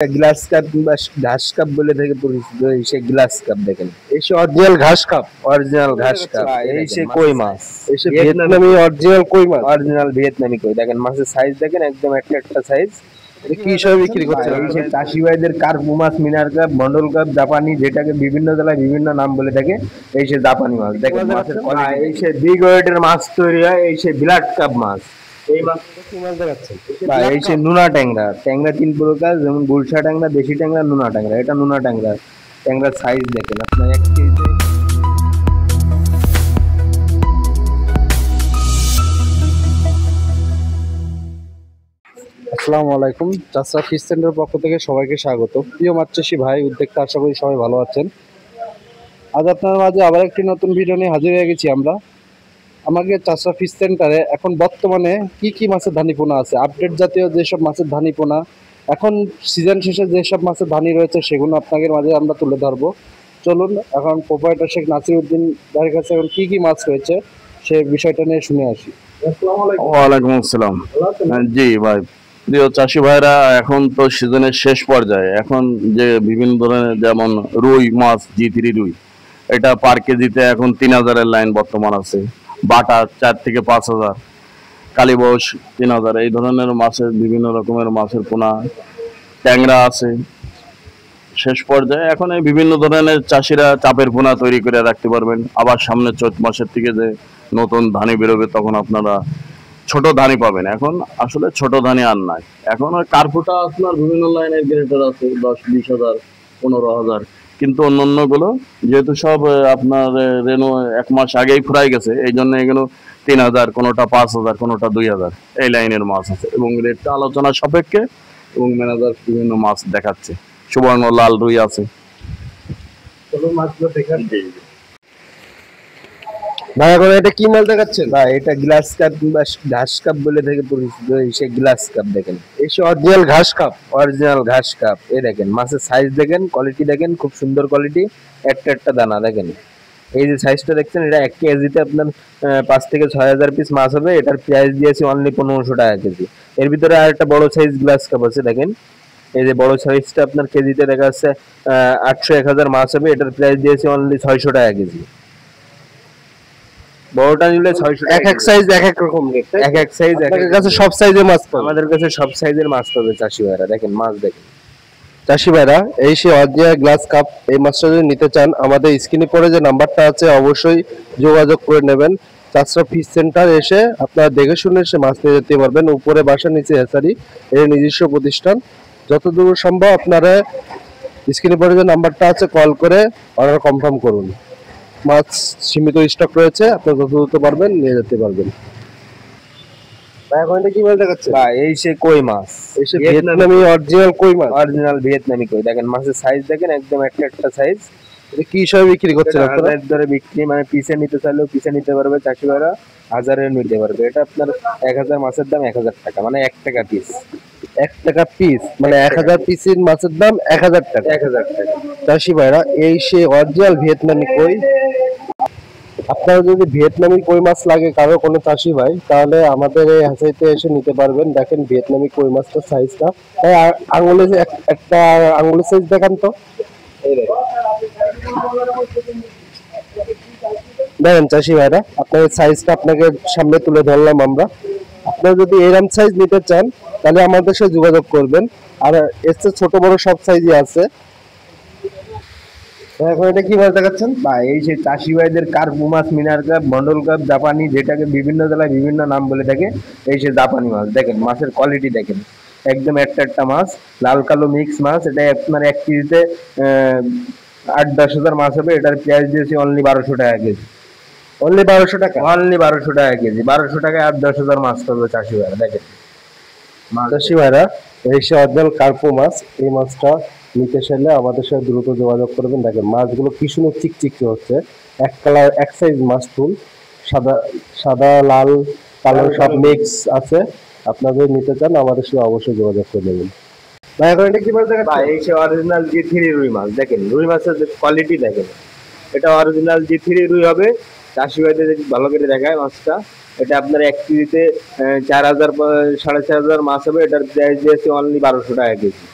Glass cup কিংবা ঘাস cup বলে থেকে পরিচিত। এই সে গ্লাস কাপ দেখেন, এই সে অরিজিনাল ঘাস কাপ, অরিজিনাল ঘাস কাপ। এই সে কই মাছ, এই সে ভিয়েতনামি অরিজিনাল কই মাছ, অরিজিনাল ভিয়েতনামি কই। দেখেন মাছের সাইজ দেখেন, একদম একটা একটা সাইজ। কি হিসাবে বিক্রি করছেন? এই সে চাষি ভাইদের কার্পু মাছ, মিনার কাপ, মন্ডল কাপ, জাপানি, যেটাকে বিভিন্ন জেলায় বিভিন্ন নাম বলে থাকে। এই সে জাপানি মাছ দেখেন, মাছের এই সে বিগ ওয়েটের মাছ তৈরি হয়। এই সে বিলাট কাপ মাছ। এই মাছটা কি মাছ দেখাচ্ছেন? এই সে নুনা ট্যাংরা, ট্যাংরা 3 প্রকার, যেমন গুলশা ট্যাংরা, দেশি ট্যাংরা, নুনা ট্যাংরা। এটা নুনা ট্যাংরা, ট্যাংরার সাইজ দেখেন আপনার 1 কেজি। আসসালামু আলাইকুম, চাষরা ফিশ সেন্টারের পক্ষ থেকে সবাইকে স্বাগত। প্রিয় মাছ চাষি ভাই উদ্যোক্তা, আশা করি সবাই ভালো আছেন। আজ আপনার মাঝে আবার একটি নতুন ভিডিও নিয়ে হাজির হয়ে গেছি আমরা। আমাদের চাষরা ফিশ সেন্টারে এখন বর্তমানে কি কি মাছের ধানি পোনা আছে, আপডেট জাতীয় যেসব মাছের ধানি পোনা, এখন সিজন শেষে যেসব মাছের ধানি রয়েছে সেগুলো আপনাদের মাঝে আমরা তুলে ধরবো। চলুন এখন প্রোপাইটার শেখ নাসিরউদ্দিন ভাইয়ের কাছে এখন কি কি মাছ রয়েছে সে বিষয়টা নিয়ে শুনে আসি। ওয়ালাইকুম আসসালাম। জি ভাই, প্রিয় চাষি ভাইরা, এখন তো সিজনের শেষ পর্যায়ে। এখন যে বিভিন্ন ধরনের, যেমন রুই মাছ, G3 রুই, এটা পার কেজিতে এখন 3000-এর লাইন বর্তমান আছে। বাটা 4 থেকে 5000, কালীবস 3000। এই ধরনের মাছের বিভিন্ন রকমের মাছের পোনা, ট্যাংরা আছে শেষ পর্যায়ে। এখন এই বিভিন্ন ধরনের চাষিরা চাপের পোনা তৈরি করে রাখতে পারবেন। আবার সামনে চৈত মাসের থেকে যে নতুন ধানি বেরোবে, তখন আপনারা ছোট ধানি পাবেন। এখন আসলে ছোট ধানি আর নাই। এখন ওই কার্পুটা আপনার বিভিন্ন লাইনের গ্রেডের আছে, 10-20 হাজার, 15,000। কিন্তু অন্যান্য গুলো যেহেতু সব আপনার রেনো 1 মাস আগেই ফুরাই গেছে, এই জন্য এগুলো 3000, কোনোটা 5000, কোনোটা 2000, এই লাইনের মাছ আছে। এবং রেটটা আলোচনা সাপেক্ষে, এবং ম্যানেজার বিভিন্ন মাছ দেখাচ্ছে। সুবর্ণ লাল রুই আছে। মাছগুলো দেখান। ভাই এখন এটা কি মাছ দেখাচ্ছেন? ভাই এটা গ্লাস কাপ কিংবা ঘাস কাপ বলে থেকে পরিচিত। এই সে গ্লাস কাপ দেখেন, এই সে অরিজিনাল ঘাস কাপ, অরিজিনাল ঘাস কাপ। এই দেখেন মাছের সাইজ দেখেন, কোয়ালিটি দেখেন, খুব সুন্দর কোয়ালিটি। একটা একটা দানা দেখেন। এই যে সাইজটা দেখছেন, এটা 1 কেজিতে আপনার 5 থেকে 6000 পিস মাছ হবে। এটার প্রাইস দিয়েছি অনলি 1500 টাকা কেজি। এর ভিতরে আর একটা বড় সাইজ গ্লাস কাপ আছে দেখেন। এই যে বড় সাইজটা আপনার কেজিতে দেখা যাচ্ছে 800-1000 মাছ হবে। এটার প্রাইস দিয়েছি অনলি 600 টাকা কেজি। বড়টা নিলে 600 টাকা। এক এক সাইজ এক এক রকম রেট, এক এক সাইজ। আপনাদের কাছে সব সাইজের মাছ পাবেন? আমাদের কাছে সব সাইজের মাছ পাবে চাষি ভাইরা। দেখেন মাছ দেখেন চাষি ভাইরা, এই সে অরিজিনাল গ্লাস কাপ, এই মাছটা যদি নিতে চান আমাদের স্ক্রিনে পড়ে যে নাম্বারটা আছে অবশ্যই যোগাযোগ করে নেবেন। চাষরা ফিশ সেন্টার এসে আপনারা দেখে শুনে এসে মাছ নিয়ে যেতে পারবেন। উপরে বাসা, নিচে হ্যাচারি, এর নিজস্ব প্রতিষ্ঠান। যতদূর সম্ভব আপনারা স্ক্রিনে পড়ে যে নাম্বারটা আছে কল করে অর্ডার কনফার্ম করুন। মাছ সীমিত স্টক রয়েছে, আপনারা যত দ্রুত পারবেন নিয়ে যেতে পারবেন। ভাই এখন এটা কি মাছ দেখাচ্ছে? ভাই এই সে কই মাছ, এই সে ভিয়েতনামি অরিজিনাল কই মাছ, অরিজিনাল ভিয়েতনামি কই। দেখেন মাছের সাইজ দেখেন, একদম একটা একটা সাইজ। এটা কি হিসাবে বিক্রি করছেন আপনারা? ধরে বিক্রি, মানে পিসে নিতে চাইলেও পিসে নিতে পারবে চাষি ভাইরা, 1000-এ নিতে পারবে। এটা আপনার 1000 মাছের দাম 1000 টাকা, মানে 1 টাকা পিস। 1 টাকা পিস, মানে 1000 পিসের মাছের দাম 1000 টাকা। 1000 টাকা। চাষি ভাইরা, এই সে অরিজিনাল ভিয়েতনামি কই। আপনারা যদি ভিয়েতনামি কই মাছ লাগে কারো কোনো চাষি ভাই, তাহলে আমাদের এই হাসাইতে এসে নিতে পারবেন। দেখেন ভিয়েতনামি কই মাছটার সাইজটা, তাই আঙুলে একটা আঙুলের সাইজ দেখান তো। দেখেন চাষি ভাইরা, আপনাদের সাইজটা আপনাকে সামনে তুলে ধরলাম আমরা। আপনারা যদি এরকম সাইজ নিতে চান তাহলে আমাদের সাথে যোগাযোগ করবেন। আর এর চেয়ে ছোট বড় সব সাইজই আছে। এখন এটা কি মাছ দেখাচ্ছেন? ভাই এই যে চাষি ভাইদের কার্পু মাছ, মিনার কাপ, মন্ডল কাপ, জাপানি, যেটাকে বিভিন্ন জেলায় বিভিন্ন নাম বলে থাকে। এই যে জাপানি মাছ দেখেন, মাছের কোয়ালিটি দেখেন, একদম একটা একটা মাছ, লাল কালো মিক্স মাছ। এটা আপনার 1 কেজিতে 8-10 হাজার মাছ হবে। এটার প্রাইস দিয়েছি অনলি 1200 টাকা কেজি। অনলি 1200 টাকা? অনলি 1200 টাকা কেজি। 1200 টাকায় 8-10 হাজার মাছ পাবে চাষি ভাইরা। দেখেন চাষি ভাইরা, এই সে অরিজিনাল কার্পু মাছ, এই মাছটা নিতে চাইলে আমাদের সাথে দ্রুত যোগাযোগ করবেন। দেখেন মাছগুলো কি সুন্দর চিকচিকি হচ্ছে, এক কালার, এক সাইজ মাছ ফুল, সাদা সাদা লাল কালো সব মিক্স আছে। আপনাদের নিতে চান আমাদের সাথে অবশ্যই যোগাযোগ করে নেবেন। ভাই এখন এটা কি মাছ দেখাচ্ছেন? ভাই এই যে অরিজিনাল G3 রুই মাছ দেখেন, রুই মাছের কোয়ালিটি দেখেন। এটা অরিজিনাল G3 রুই হবে। চাষি ভাইদের ভালো করে দেখায় মাছটা। এটা আপনার 1 কেজিতে 4000 সাড়ে 4000 মাছ হবে। এটার প্রাইস দিয়েছি অনলি 1200 টাকা কেজি।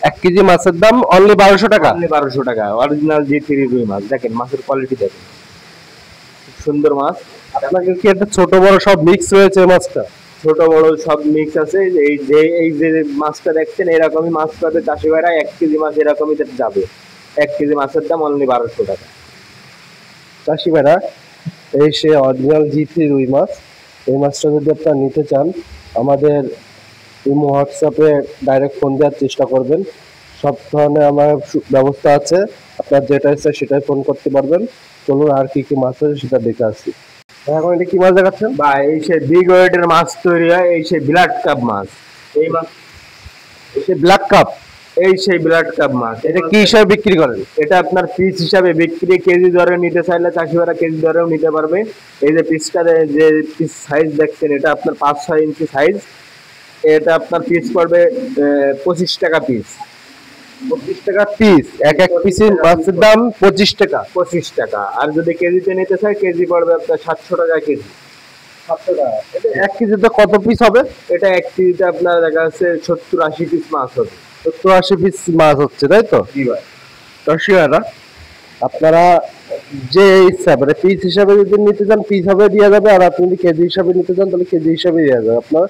1 কেজি মাছের দাম অনলি 1200 টাকা। অনলি 1200 টাকা, অরিজিনাল জি3 রুই মাছ। দেখেন মাছের কোয়ালিটি দেখেন, খুব সুন্দর মাছ। আপনাকে কি একটা ছোট বড় সব মিক্স রয়েছে এই মাছটা? ছোট বড় সব মিক্স আছে। এই যে মাছটা দেখছেন এরকমই মাছ পাবে চাষি ভাইরা। 1 কেজি মাছ এরকমই যাবে। 1 কেজি মাছের দাম অনলি 1200 টাকা। চাষি ভাইরা, এই সে অরিজিনাল জি3 রুই মাছ। এই মাছটা যদি আপনারা নিতে চান আমাদের ইমো হোয়াটসঅ্যাপে ডাইরেক্ট ফোন দেওয়ার চেষ্টা করবেন। সব ধরনের আমার ব্যবস্থা আছে, আপনার যেটা ইচ্ছা সেটাই ফোন করতে পারবেন। চলুন আর কি কি মাছ আছে সেটা দেখে আসি। এখন এটা কি মাছ দেখাচ্ছেন? বা এই সে বিগ ওয়েটের মাছ তৈরি হয়, এই সে ব্লাড কাপ মাছ। এই মাছ সে ব্ল্যাক কাপ, এই সেই ব্লাড কাপ মাছ। এটা কি হিসাবে বিক্রি করেন? এটা আপনার পিস হিসাবে বিক্রি, কেজি দরে নিতে চাইলে চাষি ভাইরা কেজি দরেও নিতে পারবে। এই যে পিসটা, যে পিস সাইজ দেখছেন এটা আপনার 5-6 ইঞ্চি সাইজ। এটা আপনার পিস পড়বে 25 টাকা পিস। 25 টাকা পিস। এক এক পিসের মাছের দাম 25 টাকা। 25 টাকা। আর যদি কেজিতে নিতে চাই কেজি পড়বে আপনার 700 টাকা কেজি। 700 টাকা। এটা 1 কেজিতে কত পিস হবে? এটা 1 কেজিতে আপনার দেখা যাচ্ছে 70-80 পিস মাছ হবে। 70-80 পিস মাছ হচ্ছে, তাই তো? জি ভাই। দর্শকেরা, আপনারা যে ইচ্ছা মানে পিস হিসাবে যদি নিতে চান পিস হবে দেওয়া যাবে, আর আপনি যদি কেজি হিসাবে নিতে চান তাহলে কেজি হিসাবে দেওয়া যাবে। আপনার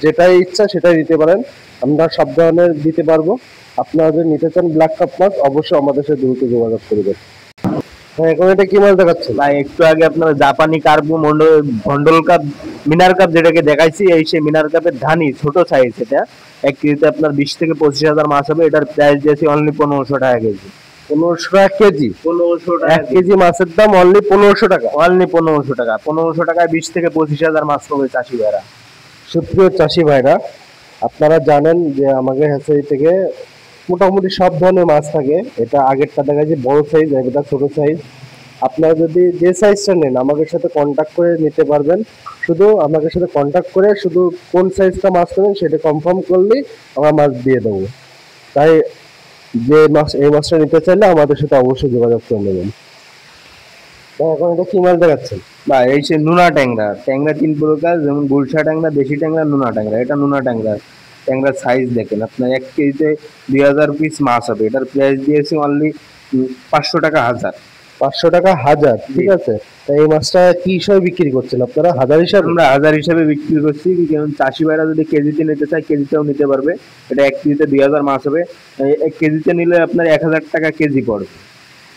যেটাই ইচ্ছা সেটাই নিতে পারেন, আমরা সব ধরনের দিতে পারবো। আপনারা যদি নিতে চান ব্ল্যাক কাপ মাছ অবশ্যই আমাদের সাথে দ্রুত যোগাযোগ করবেন। হ্যাঁ, এখন এটা কি মাছ দেখাচ্ছেন? ভাই একটু আগে আপনার জাপানি কার্পু মন্ডল কাপ, মিনার কাপ যেটাকে দেখাইছি, এই সেই মিনার কাপের ধানি ছোট সাইজ। এটা 1 কেজিতে আপনার 20 থেকে 25,000 মাছ হবে। এটার প্রাইস দিয়েছি অনলি 1500 টাকা কেজি। 1500 টাকা কেজি? 1500 টাকা। 1 কেজি মাছের দাম অনলি 1500 টাকা। অনলি 1500 টাকা। 1500 টাকায় 20 থেকে 25,000 মাছ পাবে চাষি ভাইরা। সুপ্রিয় চাষি ভাইরা, আপনারা জানেন যে আমাদের হ্যাচারি থেকে মোটামুটি সব ধরনের মাছ থাকে। এটা আগেরটা দেখা যায় বড় সাইজ, এটা ছোট সাইজ। আপনারা যদি যে সাইজটা নেন আমাদের সাথে কন্ট্যাক্ট করে নিতে পারবেন। শুধু আমাদের সাথে কন্ট্যাক্ট করে শুধু কোন সাইজটা মাছ নেবেন সেটা কনফার্ম করলেই আমরা মাছ দিয়ে দেবো। তাই যে মাছ এই মাছটা নিতে চাইলে আমাদের সাথে অবশ্যই যোগাযোগ করে নেবেন। এখন এটা কি মাছ দেখাচ্ছেন? বা এই সে নুনা ট্যাংরা। ট্যাংরা 3 প্রকার, যেমন গুলশা ট্যাংরা, দেশি ট্যাংরা, নুনা ট্যাংরা। এটা নুনা ট্যাংরা। ট্যাংরার সাইজ দেখেন আপনার 1 কেজিতে 2000 পিস মাছ হবে। এটার প্রাইস দিয়েছি অনলি 500 টাকা হাজার। 500 টাকা হাজার, ঠিক আছে। তা এই মাছটা কি হিসাবে বিক্রি করছেন আপনারা? হাজার হিসাবে? আমরা হাজার হিসাবে বিক্রি করছি, কারণ চাষি ভাইরা যদি কেজিতে নিতে চায় কেজিতেও নিতে পারবে। এটা 1 কেজিতে 2000 মাছ হবে। 1 কেজিতে নিলে আপনার 1000 টাকা কেজি পড়বে।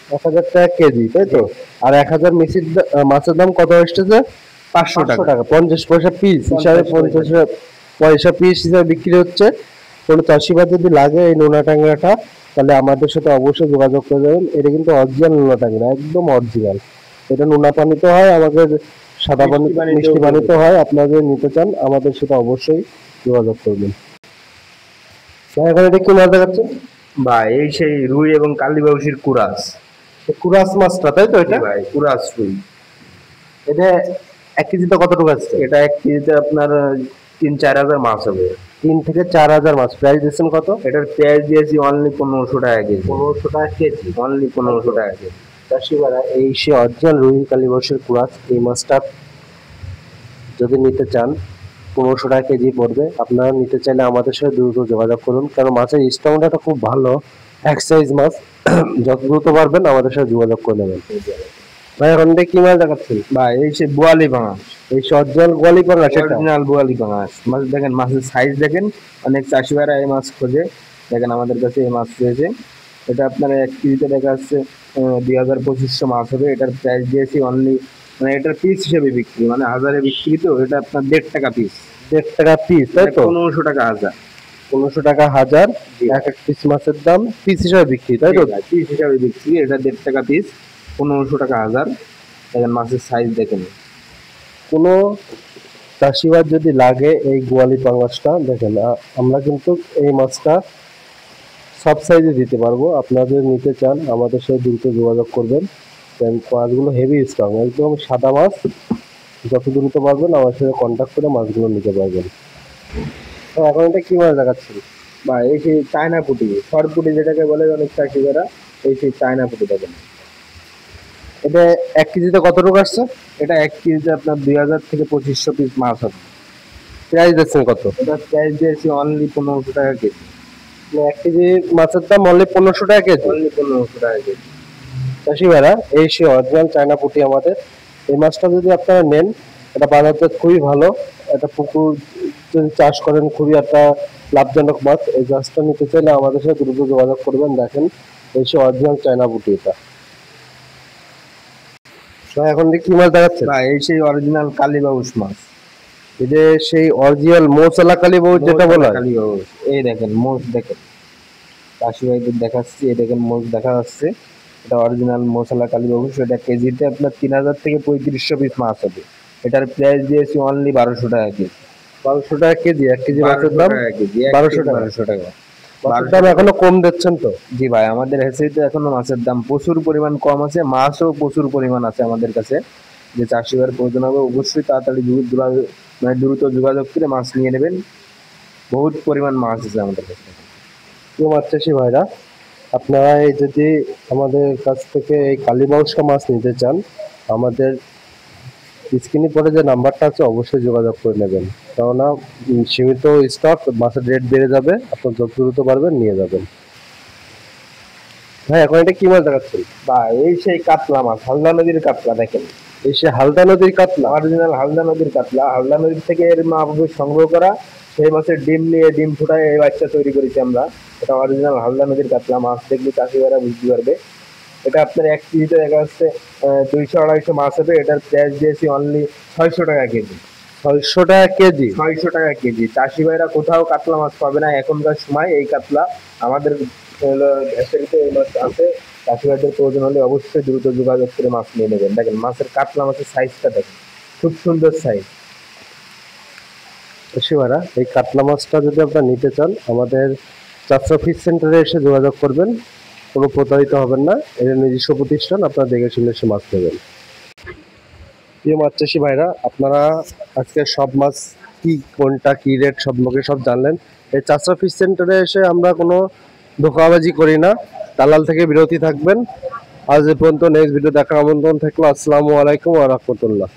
1000 টাকা কেজি, তাই তো? আর 1000 মাছের দাম কত আসতেছে? 500 টাকা। 50 পয়সা পিস হিসাবে, 50 পয়সা পিস হিসাবে বিক্রি হচ্ছে। কোনো চাষিবাদ যদি লাগে এই নোনা ট্যাংরাটা তাহলে আমাদের সাথে অবশ্যই যোগাযোগ করে যাবেন। এটা কিন্তু অরিজিনাল নোনা ট্যাংরা, একদম অরিজিনাল। এটা নোনা পানিতে হয়, আমাদের সাদা পানি মিষ্টি পানিতে হয়। আপনারা যদি নিতে চান আমাদের সাথে অবশ্যই যোগাযোগ করবেন। এখন এটা কি মাছ দেখাচ্ছেন? বা এই সেই রুই এবং কালীবাউসির কুরাস। কুরাস মাছটা, তাই তো? এটা ভাই কুরাস রুই। এটা 1 কেজিতে কতটুকু আসছে? এটা 1 কেজিতে আপনার 3-4 হাজার মাছ হবে। 3 থেকে 4000 মাছ। প্রাইস দিচ্ছেন কত? এটার প্রাইস দিয়েছি অনলি 1500 টাকা কেজি। 1500 টাকা কেজি। অনলি 1500 টাকা কেজি। চাষিবারা, এই সে অরিজিনাল রুই কালীবাউসের কুরাস। এই মাছটা যদি নিতে চান 1500 টাকা কেজি পড়বে। আপনারা নিতে চাইলে আমাদের সাথে দ্রুত যোগাযোগ করুন, কারণ মাছের স্ট্যান্ডার্ডটা খুব ভালো, এক সাইজ মাছ। যত দ্রুত পারবেন আমাদের সাথে যোগাযোগ করে নেবেন। ভাই এখন এটা কি মাছ দেখাচ্ছেন? বা এই সে বোয়ালি ভাঙা। এই সে অরিজিনাল গোয়ালি পাঙ্গা, সেটা? অরিজিনাল বোয়ালি ভাঙা মাছ। দেখেন মাছের সাইজ দেখেন, অনেক চাষি ভাইরা এই মাছ খোঁজে। দেখেন আমাদের কাছে এই মাছ রয়েছে। এটা আপনার 1 কেজিতে দেখা যাচ্ছে 2000-2500 মাছ হবে। এটার প্রাইস দিয়েছি অনলি, মানে এটার পিস হিসেবে বিক্রি, মানে হাজারে বিক্রি, তো এটা আপনার 1.5 টাকা পিস। 1.5 টাকা পিস, তাই তো? 1500 টাকা হাজার। 1500 টাকা হাজার। এক এক পিস মাছের দাম পিস হিসাবে বিক্রি, তাই তো? পিস হিসাবে বিক্রি। এটা 1.5 টাকা পিস, 1500 টাকা হাজার। দেখেন মাছের সাইজ দেখেন। কোনো চাষিবাদ যদি লাগে এই গোয়ালি পাঙ্গাসটা দেখেন, আমরা কিন্তু এই মাছটা সব সাইজে দিতে পারবো। আপনারা যদি নিতে চান আমাদের সাথে দ্রুত যোগাযোগ করবেন। মাছগুলো হেভি স্ট্রং, একদম সাদা মাছ। যত দ্রুত পারবেন আমার সাথে কন্ট্যাক্ট করে মাছগুলো নিতে পারবেন। এখন এটা কি মাছ দেখাচ্ছেন? বা এই সেই চায়না পুঁটি, শর্ট পুঁটি যেটাকে বলে অনেক চাষিরা, এই সেই চায়না পুঁটি দেখেন। এটা 1 কেজিতে কতটুকু আসছে? এটা 1 কেজিতে আপনার 2000 থেকে 2500 পিস মাছ হবে। প্রাইস দিচ্ছেন কত? এটা প্রাইস দিয়েছি অনলি 1500 টাকা কেজি। 1 কেজি মাছের দাম অনলি 1500 টাকা কেজি। অনলি 1500 টাকা কেজি। চাষি ভাইরা, এই সেই অরিজিনাল চায়না পুঁটি আমাদের। এই মাছটা যদি আপনারা নেন, এটা বাজারজাত খুবই ভালো। এটা পুকুর যদি চাষ করেন, খুবই একটা লাভজনক মাছ। এই মাছটা নিতে চাইলে আমাদের সাথে দ্রুত যোগাযোগ করবেন। দেখেন, এই সেই অরিজিনাল চায়না পুঁটি এটা। এখন কি মাছ দেখাচ্ছে? না, এই সেই অরিজিনাল কালীবাউস মাছ। এই যে সেই অরিজিনাল মৌচালা কালীবাউস যেটা বলা হয়। কালীবাউস, এই দেখেন মোষ, দেখেন চাষি ভাইদের দেখাচ্ছি, এই দেখেন মোষ দেখা যাচ্ছে। এটা অরিজিনাল মশলা কালীবাউস। এটা কেজিতে আপনার 3000 থেকে 3500 পিস মাছ হবে। এটার প্রাইস দিয়েছি অনলি 1200 টাকা কেজি। 1200 টাকা কেজি। 1 কেজি মাছের দাম 1200 টাকা। 1200 টাকা। মাছের দাম এখনো কম দিচ্ছেন তো? জি ভাই, আমাদের হেসেইতে এখনো মাছের দাম প্রচুর পরিমাণ কম আছে, মাছও প্রচুর পরিমাণ আছে আমাদের কাছে। যে চাষি ভাইয়ের প্রয়োজন হবে অবশ্যই তাড়াতাড়ি দ্রুত যোগাযোগ করে মাছ নিয়ে নেবেন। বহুত পরিমাণ মাছ আছে আমাদের কাছে। প্রিয় মাছ চাষি ভাইরা, আপনারা এই যদি আমাদের কাছ থেকে এই কালীবাউসা মাছ নিতে চান, আমাদের স্ক্রিনে পরে যে নাম্বারটা আছে অবশ্যই যোগাযোগ করে নেবেন। কেননা সীমিত স্টক, মাছের রেট বেড়ে যাবে, আপনার যত দ্রুত পারবেন নিয়ে যাবেন। ভাই, এখন এটা কি মাছ দেখাচ্ছেন? বা এই সেই কাতলা মাছ, হালদা নদীর কাতলা। দেখেন, এই সে হালদা নদীর কাতলা। অরিজিনাল হালদা নদীর কাতলা। হালদা নদীর থেকে এর মাছগুলো সংগ্রহ করা, সেই মাছের ডিম নিয়ে ডিম ফুটায় এই বাচ্চা তৈরি করেছি আমরা। এটা অরিজিনাল হালদা নদীর কাতলা মাছ। দেখলে চাষিরা বুঝতে পারবে। এটা আপনার 1 কেজিতে দেখা যাচ্ছে 200-250 মাছ হবে। এটার প্রাইস দিয়েছি অনলি 600 টাকা কেজি। 600 টাকা কেজি। 600 টাকা কেজি। চাষি ভাইরা কোথাও কাতলা মাছ পাবে না এখনকার সময়। এই কাতলা আমাদের ভেসেরিতে এই মাছ আছে। চাষি ভাইদের প্রয়োজন হলে অবশ্যই দ্রুত যোগাযোগ করে মাছ নিয়ে নেবেন। দেখেন মাছের কাতলা মাছের সাইজটা দেখেন, খুব সুন্দর সাইজ। শিবারা, এই কাতলা মাছটা যদি আপনারা নিতে চান, আমাদের চাচরা ফিশ সেন্টারে এসে যোগাযোগ করবেন। কোনো প্রতারিত হবেন না। এটা নিজস্ব প্রতিষ্ঠান, আপনারা দেখে শুনে এসে মাছ নেবেন। প্রিয় মাছ চাষি ভাইরা, আপনারা আজকে সব মাছ কি কোনটা কি রেট সম্পর্কে সব জানলেন। এই চাচরা ফিশ সেন্টারে এসে আমরা কোনো ধোঁকাবাজি করি না, দালাল থেকে বিরতি থাকবেন। আজ এ পর্যন্ত, নেক্সট ভিডিও দেখার আমন্ত্রণ থাকলো। আসসালামু আলাইকুম ওয়া রাহমাতুল্লাহ।